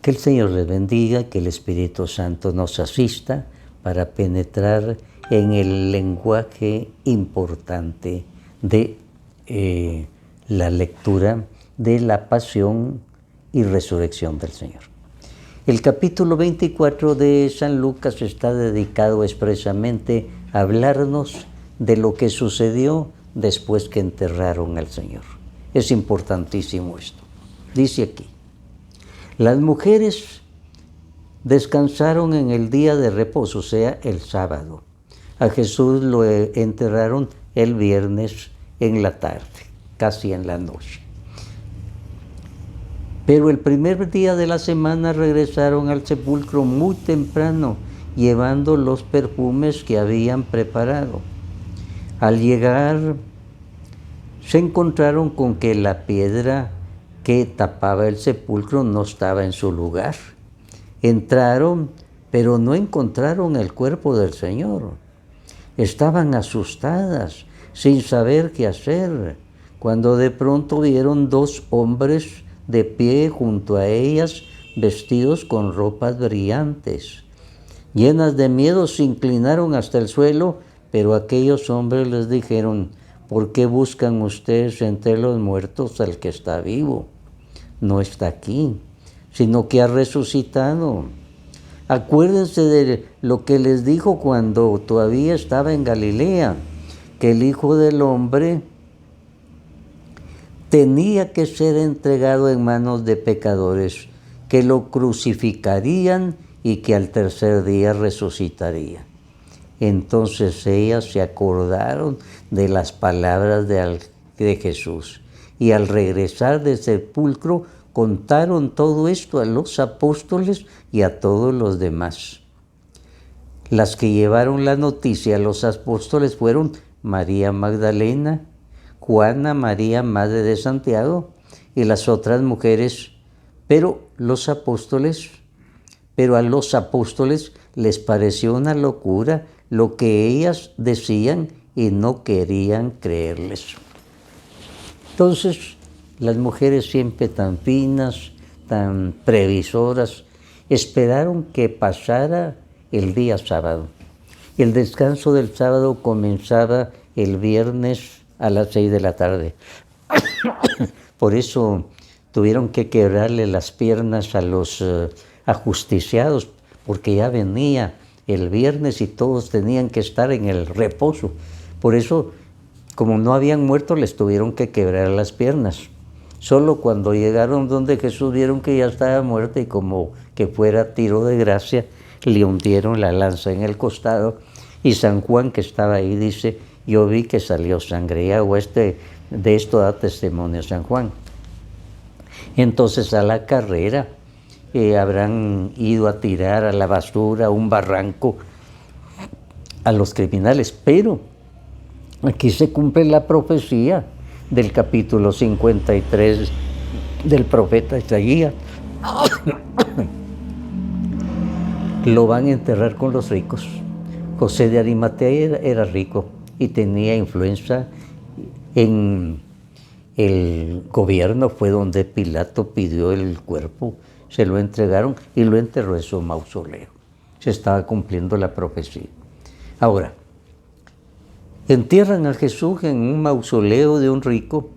Que el Señor les bendiga, que el Espíritu Santo nos asista para penetrar en el lenguaje importante de la lectura de la pasión y resurrección del Señor. El capítulo 24 de San Lucas está dedicado expresamente a hablarnos de lo que sucedió después que enterraron al Señor. Es importantísimo esto. Dice aquí: las mujeres descansaron en el día de reposo, o sea, el sábado. A Jesús lo enterraron el viernes en la tarde, casi en la noche. Pero el primer día de la semana regresaron al sepulcro muy temprano, llevando los perfumes que habían preparado. Al llegar, se encontraron con que la piedra que tapaba el sepulcro no estaba en su lugar. Entraron, pero no encontraron el cuerpo del Señor. Estaban asustadas, sin saber qué hacer, cuando de pronto vieron dos hombres de pie junto a ellas, vestidos con ropas brillantes. Llenas de miedo se inclinaron hasta el suelo, pero aquellos hombres les dijeron: ¿por qué buscan ustedes entre los muertos al que está vivo? No está aquí, sino que ha resucitado. Acuérdense de lo que les dijo cuando todavía estaba en Galilea, que el Hijo del Hombre tenía que ser entregado en manos de pecadores, que lo crucificarían y que al tercer día resucitaría. Entonces ellas se acordaron de las palabras de Jesús, y al regresar del sepulcro contaron todo esto a los apóstoles y a todos los demás. Las que llevaron la noticia a los apóstoles fueron María Magdalena, Juana, María, madre de Santiago, y las otras mujeres, pero a los apóstoles les pareció una locura lo que ellas decían y no querían creerles. Entonces, las mujeres, siempre tan finas, tan previsoras, esperaron que pasara el día sábado. El descanso del sábado comenzaba el viernes a las 6 de la tarde. Por eso tuvieron que quebrarle las piernas a los ajusticiados, porque ya venía el viernes y todos tenían que estar en el reposo. Por eso, como no habían muerto, les tuvieron que quebrar las piernas. Solo cuando llegaron donde Jesús vieron que ya estaba muerta, y como que fuera tiro de gracia, le hundieron la lanza en el costado. Y San Juan, que estaba ahí, dice: yo vi que salió sangre y agua. De esto da testimonio San Juan. Entonces, a la carrera habrán ido a tirar a la basura, a un barranco, a los criminales. Pero aquí se cumple la profecía del capítulo 53 del profeta Isaías. Lo van a enterrar con los ricos. José de Arimatea era rico y tenía influencia en el gobierno. Fue donde Pilato pidió el cuerpo, se lo entregaron y lo enterró en su mausoleo. Se estaba cumpliendo la profecía. Ahora, entierran a Jesús en un mausoleo de un rico,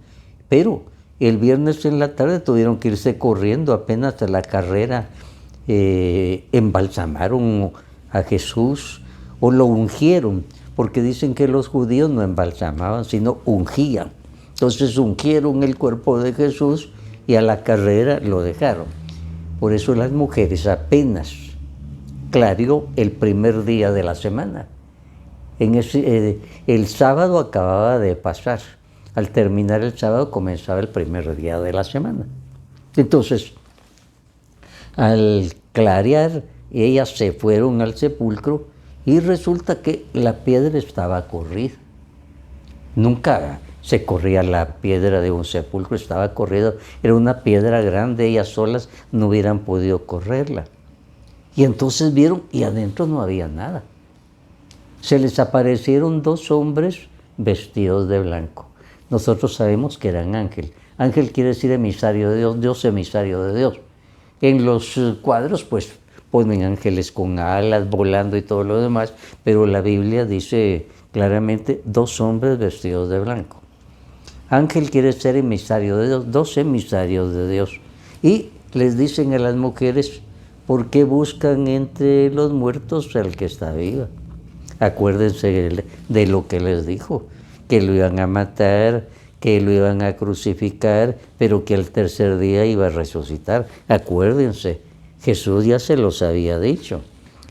pero el viernes en la tarde tuvieron que irse corriendo apenas a la carrera. Embalsamaron a Jesús o lo ungieron, porque dicen que los judíos no embalsamaban, sino ungían. Entonces ungieron el cuerpo de Jesús y a la carrera lo dejaron. Por eso las mujeres apenas clareó el primer día de la semana. El sábado acababa de pasar. Al terminar el sábado comenzaba el primer día de la semana. Entonces, al clarear, ellas se fueron al sepulcro y resulta que la piedra estaba corrida. Nunca se corría la piedra de un sepulcro, estaba corrida. Era una piedra grande, ellas solas no hubieran podido correrla. Y entonces vieron y adentro no había nada. Se les aparecieron dos hombres vestidos de blanco. Nosotros sabemos que eran ángel. Ángel quiere decir emisario de Dios, Dios emisario de Dios. En los cuadros, pues, ponen ángeles con alas, volando y todo lo demás, pero la Biblia dice claramente 2 hombres vestidos de blanco. Ángel quiere ser emisario de Dios, 2 emisarios de Dios. Y les dicen a las mujeres, ¿por qué buscan entre los muertos al que está vivo? Acuérdense de lo que les dijo, que lo iban a matar, que lo iban a crucificar, pero que al tercer día iba a resucitar. Acuérdense, Jesús ya se los había dicho.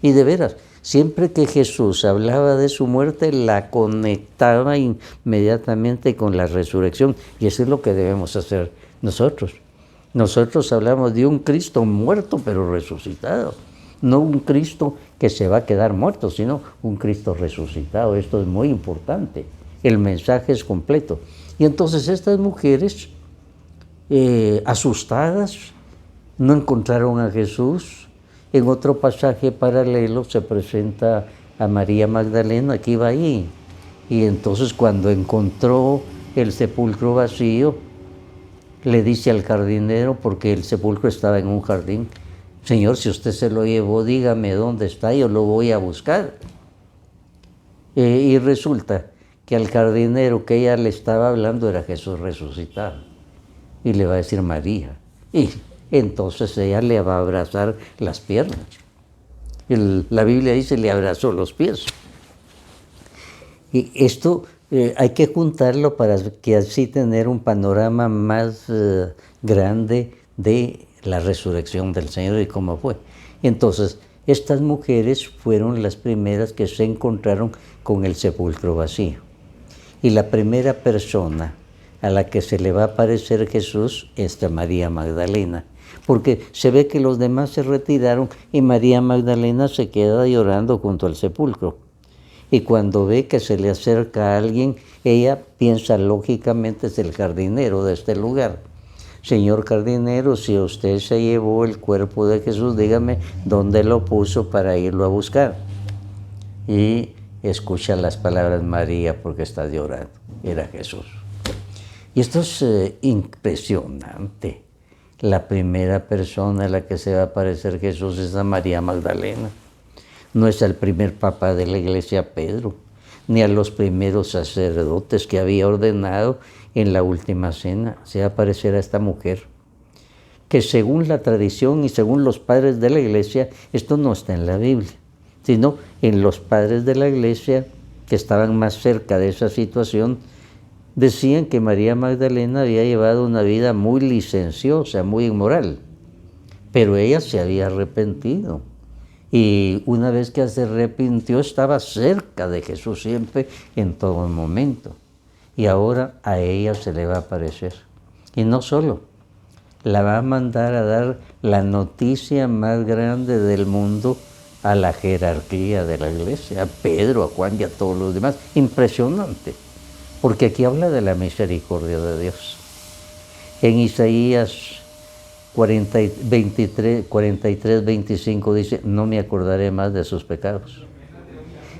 Y de veras, siempre que Jesús hablaba de su muerte, la conectaba inmediatamente con la resurrección. Y eso es lo que debemos hacer nosotros. Nosotros hablamos de un Cristo muerto pero resucitado. No un Cristo que se va a quedar muerto, sino un Cristo resucitado. Esto es muy importante. El mensaje es completo. Y entonces estas mujeres, asustadas, no encontraron a Jesús. En otro pasaje paralelo se presenta a María Magdalena, que iba ahí. Y entonces cuando encontró el sepulcro vacío, le dice al jardinero, porque el sepulcro estaba en un jardín, Señor, si usted se lo llevó, dígame dónde está, yo lo voy a buscar. Y resulta que al jardinero que ella le estaba hablando era Jesús resucitado. Y le va a decir María. Y entonces ella le va a abrazar las piernas. La Biblia dice, le abrazó los pies. Y esto hay que juntarlo para que así tener un panorama más grande de la resurrección del Señor y cómo fue. Entonces, estas mujeres fueron las primeras que se encontraron con el sepulcro vacío. Y la primera persona a la que se le va a aparecer Jesús es María Magdalena, porque se ve que los demás se retiraron y María Magdalena se queda llorando junto al sepulcro. Y cuando ve que se le acerca a alguien, ella piensa lógicamente es el jardinero de este lugar. Señor jardinero, si usted se llevó el cuerpo de Jesús, dígame dónde lo puso para irlo a buscar. Y escucha las palabras María porque está llorando. Era Jesús. Y esto es impresionante. La primera persona a la que se va a aparecer Jesús es a María Magdalena. No es al primer papa de la iglesia, Pedro, ni a los primeros sacerdotes que había ordenado en la última cena. Se va a aparecer a esta mujer, que según la tradición y según los padres de la iglesia, esto no está en la Biblia, sino en los padres de la iglesia que estaban más cerca de esa situación, decían que María Magdalena había llevado una vida muy licenciosa, muy inmoral, pero ella se había arrepentido. Y una vez que se arrepintió, estaba cerca de Jesús siempre, en todo momento. Y ahora a ella se le va a aparecer. Y no solo, la va a mandar a dar la noticia más grande del mundo a la jerarquía de la iglesia, a Pedro, a Juan y a todos los demás. Impresionante, porque aquí habla de la misericordia de Dios. En Isaías 43, 25 dice, no me acordaré más de sus pecados.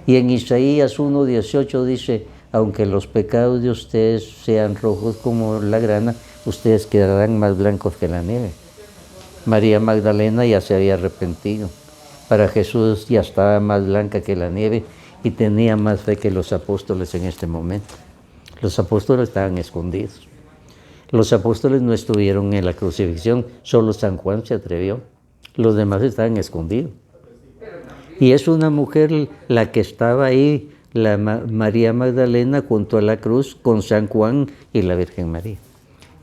Y en Isaías 1:18 dice, aunque los pecados de ustedes sean rojos como la grana, ustedes quedarán más blancos que la nieve. María Magdalena ya se había arrepentido. Para Jesús ya estaba más blanca que la nieve y tenía más fe que los apóstoles en este momento. Los apóstoles estaban escondidos. Los apóstoles no estuvieron en la crucifixión, solo San Juan se atrevió. Los demás estaban escondidos. Y es una mujer la que estaba ahí, la María Magdalena, junto a la cruz con San Juan y la Virgen María.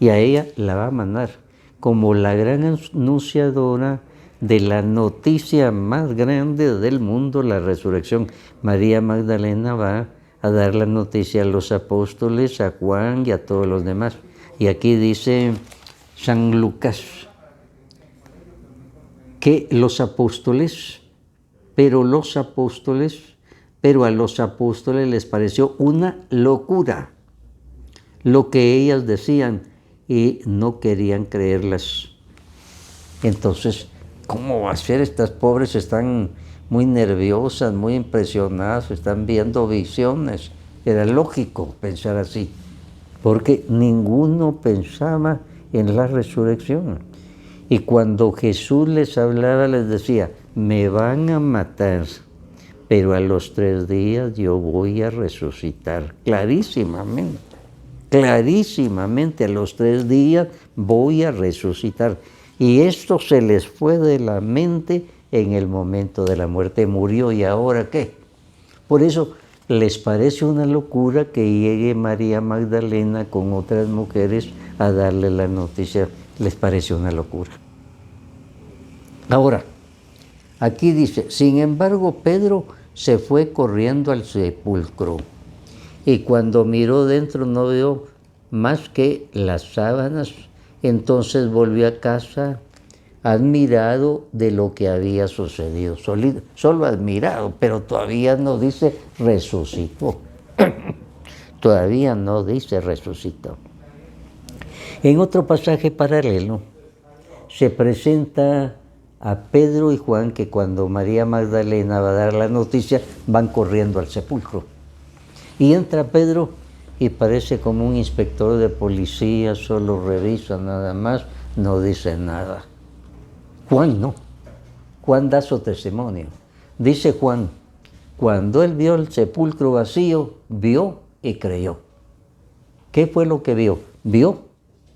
Y a ella la va a mandar como la gran anunciadora de la noticia más grande del mundo, la resurrección. María Magdalena va a dar la noticia a los apóstoles, a Juan y a todos los demás. Y aquí dice San Lucas que los apóstoles, pero a los apóstoles les pareció una locura lo que ellas decían y no querían creerlas. Entonces, ¿cómo va a ser? Estas pobres están muy nerviosas, muy impresionadas, están viendo visiones. Era lógico pensar así, porque ninguno pensaba en la resurrección. Y cuando Jesús les hablaba, les decía, me van a matar, pero a los 3 días yo voy a resucitar. Clarísimamente, a los 3 días voy a resucitar. Y esto se les fue de la mente en el momento de la muerte. Murió, ¿y ahora qué? Por eso les parece una locura que llegue María Magdalena con otras mujeres a darle la noticia. Les parece una locura. Ahora, aquí dice, sin embargo, Pedro se fue corriendo al sepulcro y cuando miró dentro no vio más que las sábanas. Entonces volvió a casa admirado de lo que había sucedido. Solo admirado, pero todavía no dice resucitó. Todavía no dice resucitó. En otro pasaje paralelo se presenta a Pedro y Juan que cuando María Magdalena va a dar la noticia van corriendo al sepulcro. Y entra Pedro y parece como un inspector de policía, solo revisa nada más, no dice nada. Juan no. Juan da su testimonio. Dice Juan, cuando él vio el sepulcro vacío, vio y creyó. ¿Qué fue lo que vio? Vio,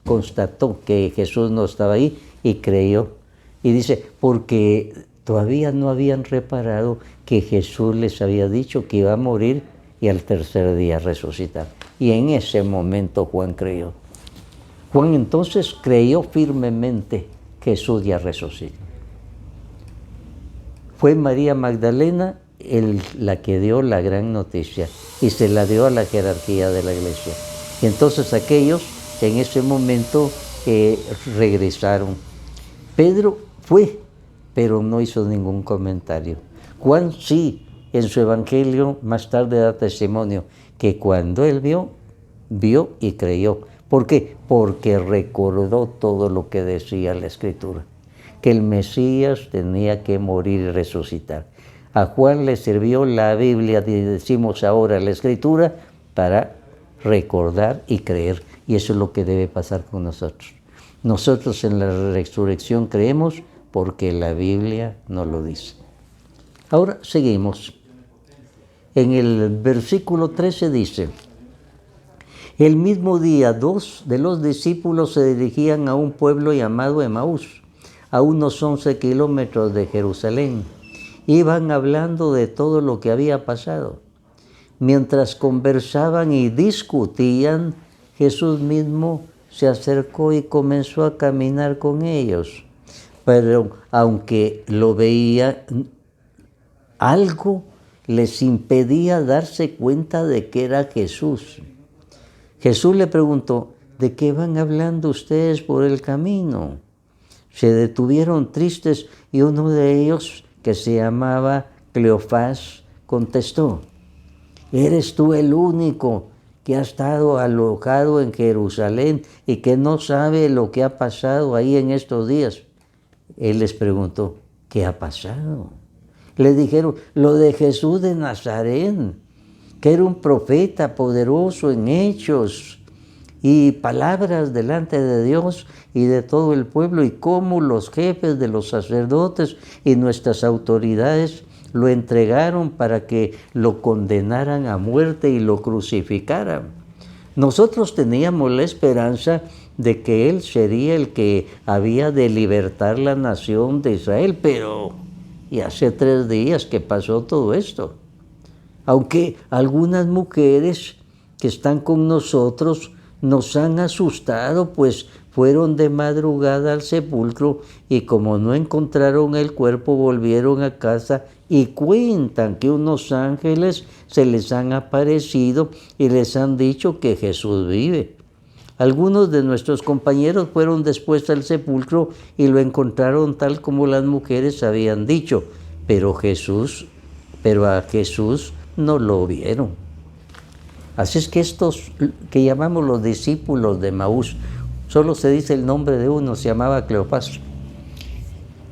constató que Jesús no estaba ahí y creyó. Y dice, porque todavía no habían reparado que Jesús les había dicho que iba a morir y al 3er día resucitar. Y en ese momento Juan creyó. Juan entonces creyó firmemente que Jesús ya resucitó. Fue María Magdalena la que dio la gran noticia y se la dio a la jerarquía de la iglesia. Y entonces aquellos en ese momento regresaron. Pedro fue, pero no hizo ningún comentario. Juan sí, en su evangelio más tarde da testimonio que cuando él vio y creyó. ¿Por qué? Porque recordó todo lo que decía la Escritura, que el Mesías tenía que morir y resucitar. A Juan le sirvió la Biblia, decimos ahora la Escritura, para recordar y creer. Y eso es lo que debe pasar con nosotros. Nosotros en la resurrección creemos porque la Biblia nos lo dice. Ahora seguimos. En el versículo 13 dice, el mismo día 2 de los discípulos se dirigían a un pueblo llamado Emaús, a unos 11 kilómetros de Jerusalén. Iban hablando de todo lo que había pasado. Mientras conversaban y discutían, Jesús mismo se acercó y comenzó a caminar con ellos. Pero aunque lo veía, algo les impedía darse cuenta de que era Jesús. Jesús le preguntó, ¿de qué van hablando ustedes por el camino? Se detuvieron tristes y uno de ellos, que se llamaba Cleofás, contestó, ¿eres tú el único que ha estado alojado en Jerusalén y que no sabe lo que ha pasado ahí en estos días? Él les preguntó, ¿qué ha pasado? Le dijeron, lo de Jesús de Nazaret, que era un profeta poderoso en hechos y palabras delante de Dios y de todo el pueblo, y cómo los jefes de los sacerdotes y nuestras autoridades lo entregaron para que lo condenaran a muerte y lo crucificaran. Nosotros teníamos la esperanza de que Él sería el que había de libertar la nación de Israel, pero y hace 3 días que pasó todo esto. Aunque algunas mujeres que están con nosotros nos han asustado, pues fueron de madrugada al sepulcro y como no encontraron el cuerpo, volvieron a casa y cuentan que unos ángeles se les han aparecido y les han dicho que Jesús vive. Algunos de nuestros compañeros fueron después al sepulcro y lo encontraron tal como las mujeres habían dicho, pero a Jesús no lo vieron. Así es que estos que llamamos los discípulos de Emaús, solo se dice el nombre de uno, se llamaba Cleofás,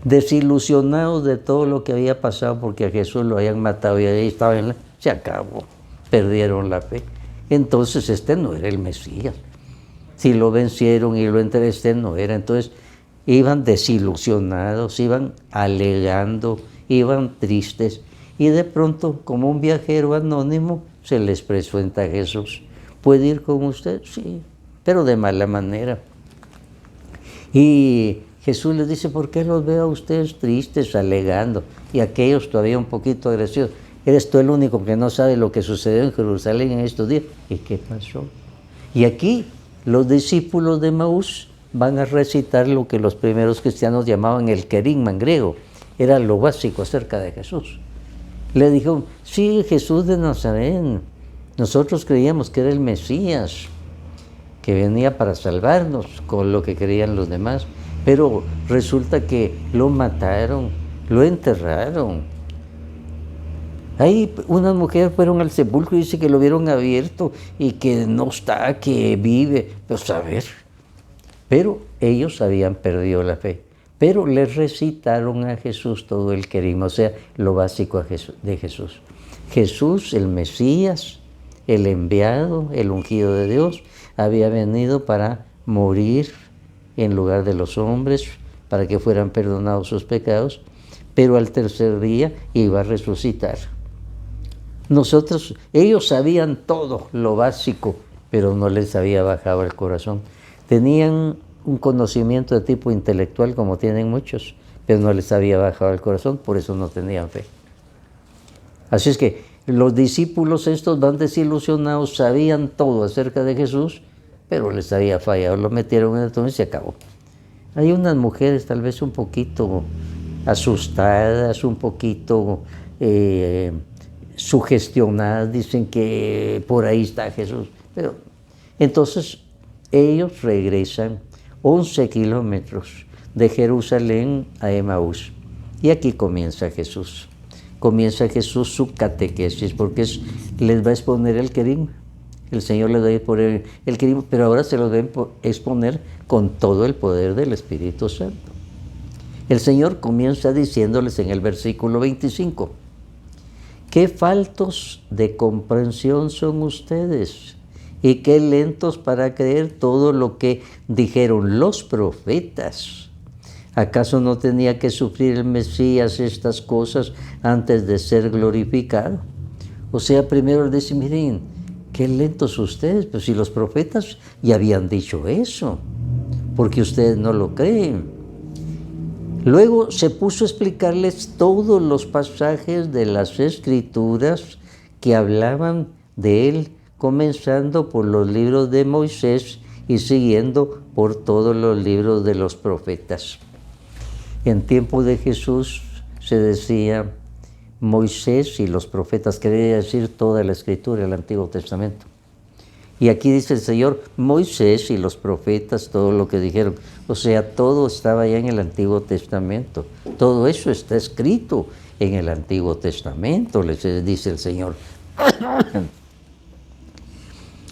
desilusionados de todo lo que había pasado porque a Jesús lo habían matado y ahí estaban, se acabó, perdieron la fe. Entonces este no era el Mesías. Si lo vencieron y lo entregaron, este no era. Entonces iban desilusionados, iban alegando, iban tristes. Y de pronto, como un viajero anónimo, se les presenta a Jesús. ¿Puede ir con usted? Sí, pero de mala manera. Y Jesús les dice, ¿por qué los veo a ustedes tristes, alegando? Y aquellos todavía un poquito agresivos. ¿Eres tú el único que no sabe lo que sucedió en Jerusalén en estos días? ¿Y qué pasó? Y aquí los discípulos de Maús van a recitar lo que los primeros cristianos llamaban el querigma en griego. Era lo básico acerca de Jesús. Le dijo, sí, Jesús de Nazaret, nosotros creíamos que era el Mesías, que venía para salvarnos, con lo que creían los demás, pero resulta que lo mataron, lo enterraron. Ahí unas mujeres fueron al sepulcro y dice que lo vieron abierto y que no está, que vive, pues a ver. Pero ellos habían perdido la fe. Pero les recitaron a Jesús todo el querigma, o sea, lo básico de Jesús. Jesús, el Mesías, el enviado, el ungido de Dios, había venido para morir en lugar de los hombres, para que fueran perdonados sus pecados, pero al tercer día iba a resucitar. Ellos sabían todo lo básico, pero no les había bajado el corazón. Tenían un conocimiento de tipo intelectual como tienen muchos, pero no les había bajado el corazón, por eso no tenían fe. Así es que los discípulos estos van desilusionados, sabían todo acerca de Jesús, pero les había fallado, lo metieron en el tumbo y se acabó. Hay unas mujeres tal vez un poquito asustadas, un poquito sugestionadas, dicen que por ahí está Jesús. Pero entonces ellos regresan 11 kilómetros de Jerusalén a Emaús. Y aquí comienza Jesús. Comienza Jesús su catequesis, porque les va a exponer el querigma. El Señor les va a exponer el querigma, pero ahora se lo deben exponer con todo el poder del Espíritu Santo. El Señor comienza diciéndoles en el versículo 25, qué faltos de comprensión son ustedes y qué lentos para creer todo lo que dijeron los profetas. ¿Acaso no tenía que sufrir el Mesías estas cosas antes de ser glorificado? O sea, primero les dice, miren, qué lentos ustedes, pues si los profetas ya habían dicho eso, porque ustedes no lo creen. Luego se puso a explicarles todos los pasajes de las Escrituras que hablaban de él, comenzando por los libros de Moisés y siguiendo por todos los libros de los profetas. En tiempo de Jesús se decía Moisés y los profetas, quería decir toda la Escritura, el Antiguo Testamento. Y aquí dice el Señor, Moisés y los profetas, todo lo que dijeron. O sea, todo estaba ya en el Antiguo Testamento. Todo eso está escrito en el Antiguo Testamento, les dice el Señor.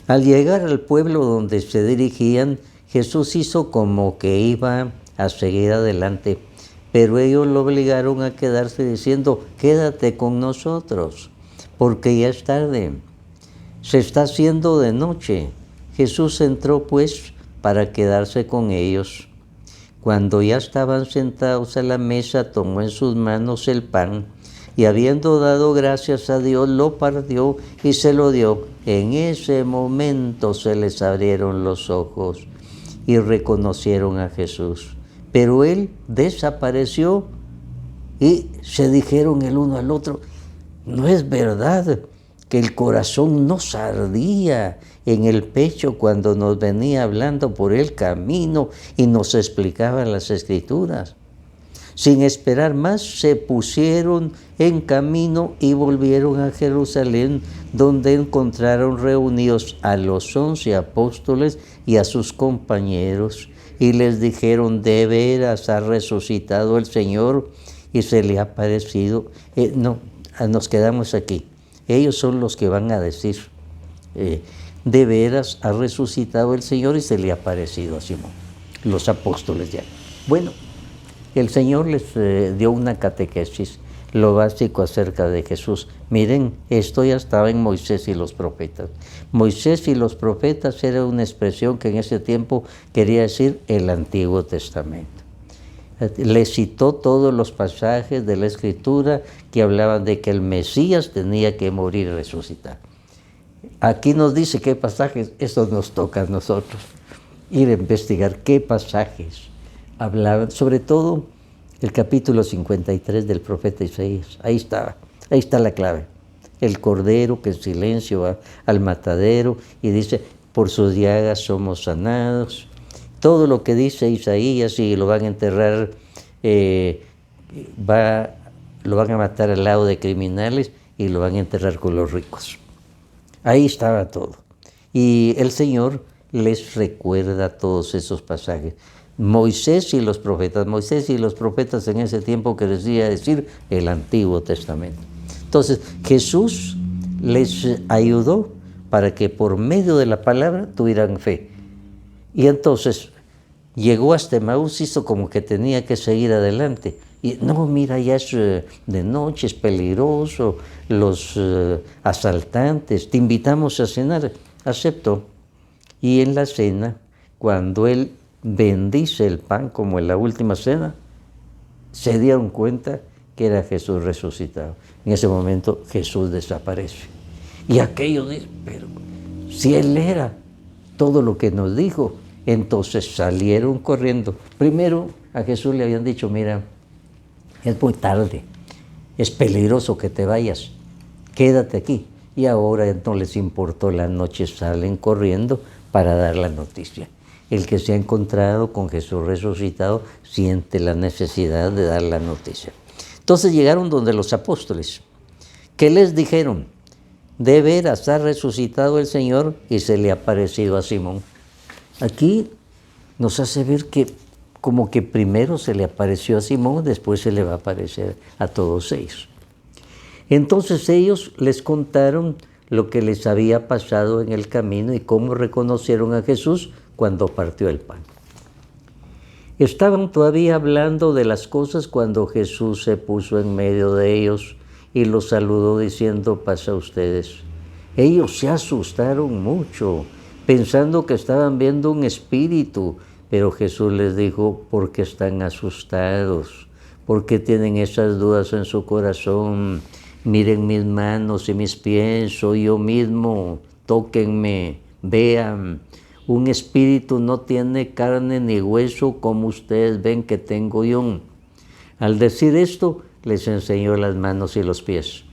Al llegar al pueblo donde se dirigían, Jesús hizo como que iba a seguir adelante, pero ellos lo obligaron a quedarse diciendo, quédate con nosotros, porque ya es tarde. Se está haciendo de noche. Jesús entró pues para quedarse con ellos. Cuando ya estaban sentados a la mesa, tomó en sus manos el pan y habiendo dado gracias a Dios, lo partió y se lo dio. En ese momento se les abrieron los ojos y reconocieron a Jesús. Pero él desapareció y se dijeron el uno al otro, no es verdad que el corazón nos ardía en el pecho cuando nos venía hablando por el camino y nos explicaba las Escrituras. Sin esperar más, se pusieron en camino y volvieron a Jerusalén, donde encontraron reunidos a los 11 apóstoles y a sus compañeros, y les dijeron, de veras ha resucitado el Señor y se le ha aparecido. Nos quedamos aquí. Ellos son los que van a decir, de veras ha resucitado el Señor y se le ha aparecido a Simón, los apóstoles ya. Bueno, el Señor les dio una catequesis, lo básico acerca de Jesús. Miren, esto ya estaba en Moisés y los profetas. Moisés y los profetas era una expresión que en ese tiempo quería decir el Antiguo Testamento. Le citó todos los pasajes de la Escritura que hablaban de que el Mesías tenía que morir y resucitar. Aquí nos dice qué pasajes, eso nos toca a nosotros, ir a investigar qué pasajes hablaban, sobre todo el capítulo 53 del profeta Isaías. Ahí está la clave. El cordero que en silencio va al matadero y dice, por sus llagas somos sanados. Todo lo que dice Isaías, y lo van a enterrar, lo van a matar al lado de criminales y lo van a enterrar con los ricos. Ahí estaba todo. Y el Señor les recuerda todos esos pasajes. Moisés y los profetas en ese tiempo quería decir el Antiguo Testamento. Entonces Jesús les ayudó para que por medio de la palabra tuvieran fe. Y entonces llegó hasta Emaús, hizo como que tenía que seguir adelante. Y no, mira, ya es de noche, es peligroso, los asaltantes, te invitamos a cenar. Aceptó. Y en la cena, cuando él bendice el pan, como en la última cena, se dieron cuenta que era Jesús resucitado. En ese momento Jesús desaparece. Y aquellos dicen, pero si él era todo lo que nos dijo, entonces salieron corriendo. Primero a Jesús le habían dicho, mira, es muy tarde, es peligroso que te vayas, quédate aquí. Y ahora no les importó la noche, salen corriendo para dar la noticia. El que se ha encontrado con Jesús resucitado siente la necesidad de dar la noticia. Entonces llegaron donde los apóstoles. ¿Qué les dijeron? De veras ha resucitado el Señor y se le ha aparecido a Simón. Aquí nos hace ver que como que primero se le apareció a Simón, después se le va a aparecer a todos ellos. Entonces ellos les contaron lo que les había pasado en el camino y cómo reconocieron a Jesús cuando partió el pan. Estaban todavía hablando de las cosas cuando Jesús se puso en medio de ellos y los saludó diciendo, paz a ustedes. Ellos se asustaron mucho, pensando que estaban viendo un espíritu, pero Jesús les dijo, ¿por qué están asustados? ¿Por qué tienen esas dudas en su corazón? Miren mis manos y mis pies, soy yo mismo, tóquenme, vean. Un espíritu no tiene carne ni hueso como ustedes ven que tengo yo. Al decir esto, les enseñó las manos y los pies.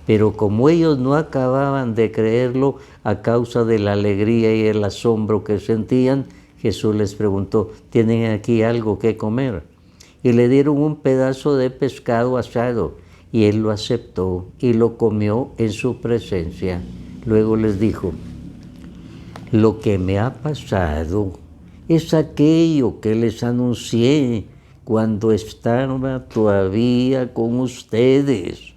Pero como ellos no acababan de creerlo a causa de la alegría y el asombro que sentían, Jesús les preguntó, ¿tienen aquí algo que comer? Y le dieron un pedazo de pescado asado, y él lo aceptó y lo comió en su presencia. Luego les dijo, lo que me ha pasado es aquello que les anuncié cuando estaba todavía con ustedes,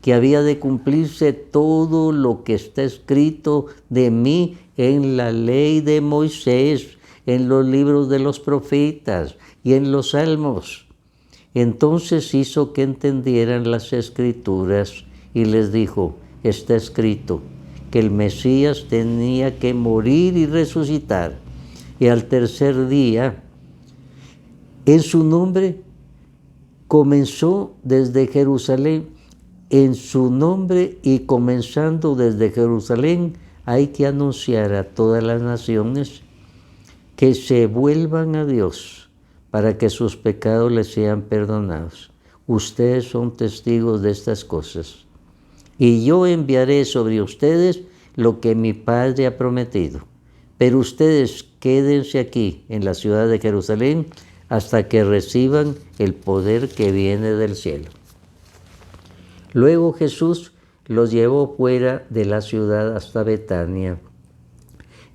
que había de cumplirse todo lo que está escrito de mí en la ley de Moisés, en los libros de los profetas y en los salmos. Entonces hizo que entendieran las Escrituras y les dijo, está escrito que el Mesías tenía que morir y resucitar, y al tercer día, en su nombre, comenzó desde Jerusalén, en su nombre y comenzando desde Jerusalén, hay que anunciar a todas las naciones que se vuelvan a Dios para que sus pecados les sean perdonados. Ustedes son testigos de estas cosas. Y yo enviaré sobre ustedes lo que mi Padre ha prometido. Pero ustedes quédense aquí en la ciudad de Jerusalén hasta que reciban el poder que viene del cielo. Luego Jesús los llevó fuera de la ciudad hasta Betania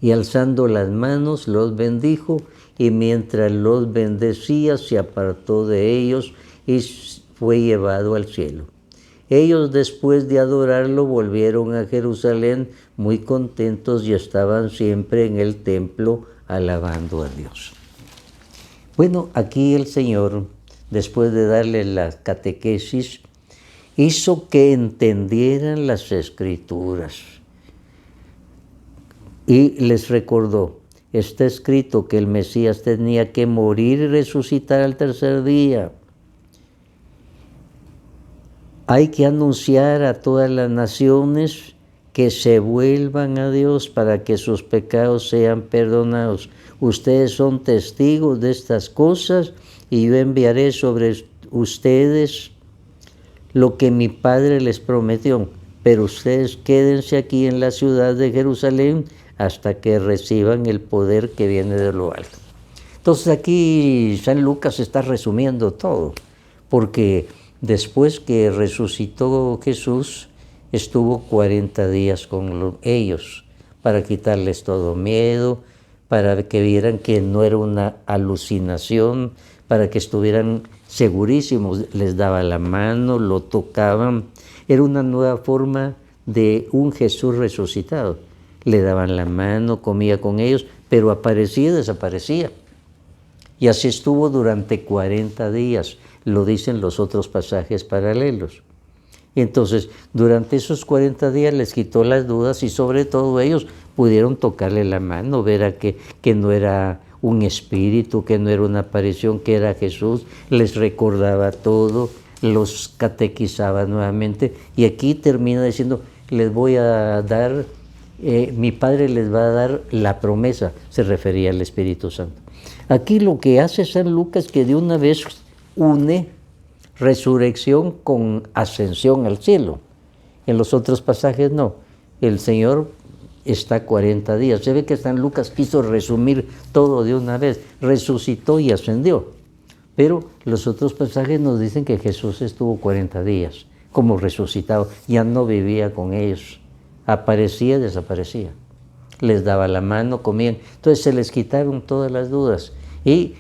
y alzando las manos los bendijo, y mientras los bendecía se apartó de ellos y fue llevado al cielo. Ellos después de adorarlo volvieron a Jerusalén muy contentos y estaban siempre en el templo alabando a Dios. Bueno, aquí el Señor, después de darle la catequesis, hizo que entendieran las Escrituras y les recordó, está escrito que el Mesías tenía que morir y resucitar al tercer día. Hay que anunciar a todas las naciones que se vuelvan a Dios para que sus pecados sean perdonados. Ustedes son testigos de estas cosas y yo enviaré sobre ustedes lo que mi Padre les prometió. Pero ustedes quédense aquí en la ciudad de Jerusalén hasta que reciban el poder que viene de lo alto. Entonces aquí San Lucas está resumiendo todo, porque después que resucitó Jesús, estuvo 40 días con ellos para quitarles todo miedo, para que vieran que no era una alucinación, para que estuvieran segurísimos. Les daba la mano, lo tocaban. Era una nueva forma de un Jesús resucitado. Le daban la mano, comía con ellos, pero aparecía y desaparecía. Y así estuvo durante 40 días, lo dicen los otros pasajes paralelos. Y entonces, durante esos 40 días les quitó las dudas y sobre todo ellos pudieron tocarle la mano, ver que no era un espíritu, que no era una aparición, que era Jesús. Les recordaba todo, los catequizaba nuevamente. Y aquí termina diciendo, les voy a dar, mi Padre les va a dar la promesa, se refería al Espíritu Santo. Aquí lo que hace San Lucas es que de una vez une resurrección con ascensión al cielo. En los otros pasajes no. El Señor está 40 días. Se ve que San Lucas quiso resumir todo de una vez. Resucitó y ascendió. Pero los otros pasajes nos dicen que Jesús estuvo 40 días como resucitado. Ya no vivía con ellos. Aparecía y desaparecía. Les daba la mano, comían. Entonces se les quitaron todas las dudas. Y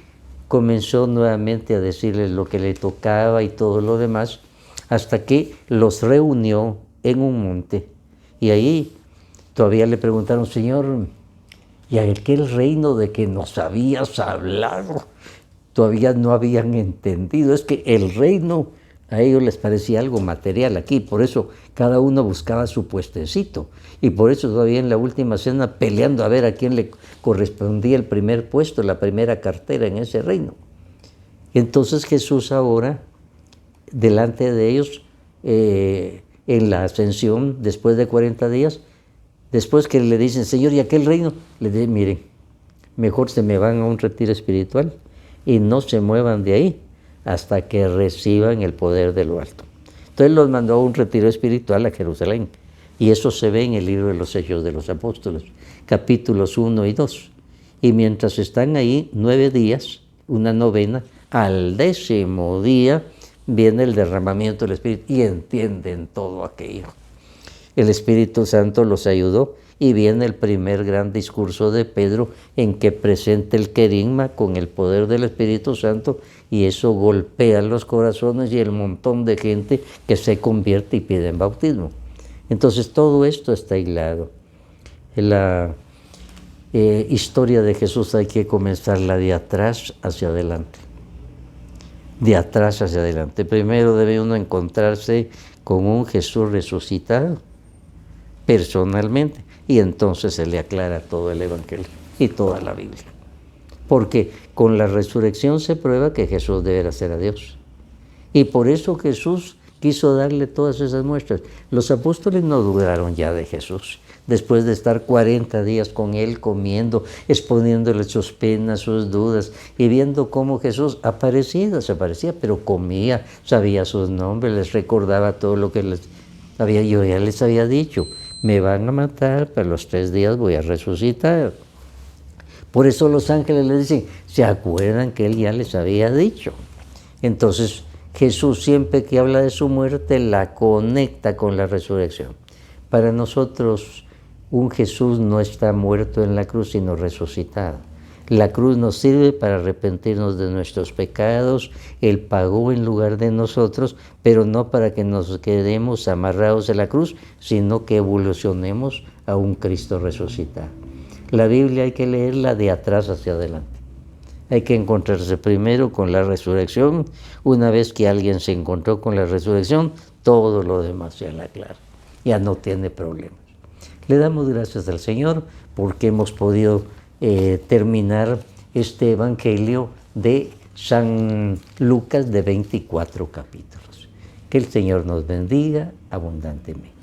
comenzó nuevamente a decirles lo que le tocaba y todo lo demás, hasta que los reunió en un monte. Y ahí todavía le preguntaron, Señor, ¿y aquel reino de que nos habías hablado? Todavía no habían entendido. Es que el reino a ellos les parecía algo material aquí, por eso cada uno buscaba su puestecito. Y por eso todavía en la última cena peleando a ver a quién le correspondía el primer puesto, la primera cartera en ese reino. Entonces Jesús ahora, delante de ellos, en la ascensión, después de 40 días, después que le dicen, Señor, ¿y aquel reino? Le dice, miren, mejor se me van a un retiro espiritual y no se muevan de ahí hasta que reciban el poder de lo alto. Entonces los mandó a un retiro espiritual a Jerusalén. Y eso se ve en el libro de los Hechos de los Apóstoles, capítulos 1 y 2. Y mientras están ahí 9 días, una novena, al 10º día viene el derramamiento del Espíritu y entienden todo aquello. El Espíritu Santo los ayudó y viene el primer gran discurso de Pedro en que presenta el querigma con el poder del Espíritu Santo y eso golpea los corazones y el montón de gente que se convierte y piden bautismo. Entonces todo esto está hilado. La historia de Jesús hay que comenzarla de atrás hacia adelante. De atrás hacia adelante. Primero debe uno encontrarse con un Jesús resucitado personalmente y entonces se le aclara todo el Evangelio y toda la Biblia. Porque con la resurrección se prueba que Jesús deberá ser a Dios. Y por eso Jesús quiso darle todas esas muestras. Los apóstoles no dudaron ya de Jesús. Después de estar 40 días con Él, comiendo, exponiéndole sus penas, sus dudas, y viendo cómo Jesús aparecía y desaparecía, pero comía, sabía sus nombres, les recordaba todo lo que yo ya les había dicho. Me van a matar, pero los 3 días voy a resucitar. Por eso los ángeles le dicen, ¿se acuerdan que Él ya les había dicho? Entonces, Jesús siempre que habla de su muerte la conecta con la resurrección. Para nosotros un Jesús no está muerto en la cruz sino resucitado. La cruz nos sirve para arrepentirnos de nuestros pecados, Él pagó en lugar de nosotros, pero no para que nos quedemos amarrados a la cruz, sino que evolucionemos a un Cristo resucitado. La Biblia hay que leerla de atrás hacia adelante. Hay que encontrarse primero con la resurrección. Una vez que alguien se encontró con la resurrección, todo lo demás se le aclara. Ya no tiene problemas. Le damos gracias al Señor porque hemos podido terminar este Evangelio de San Lucas de 24 capítulos. Que el Señor nos bendiga abundantemente.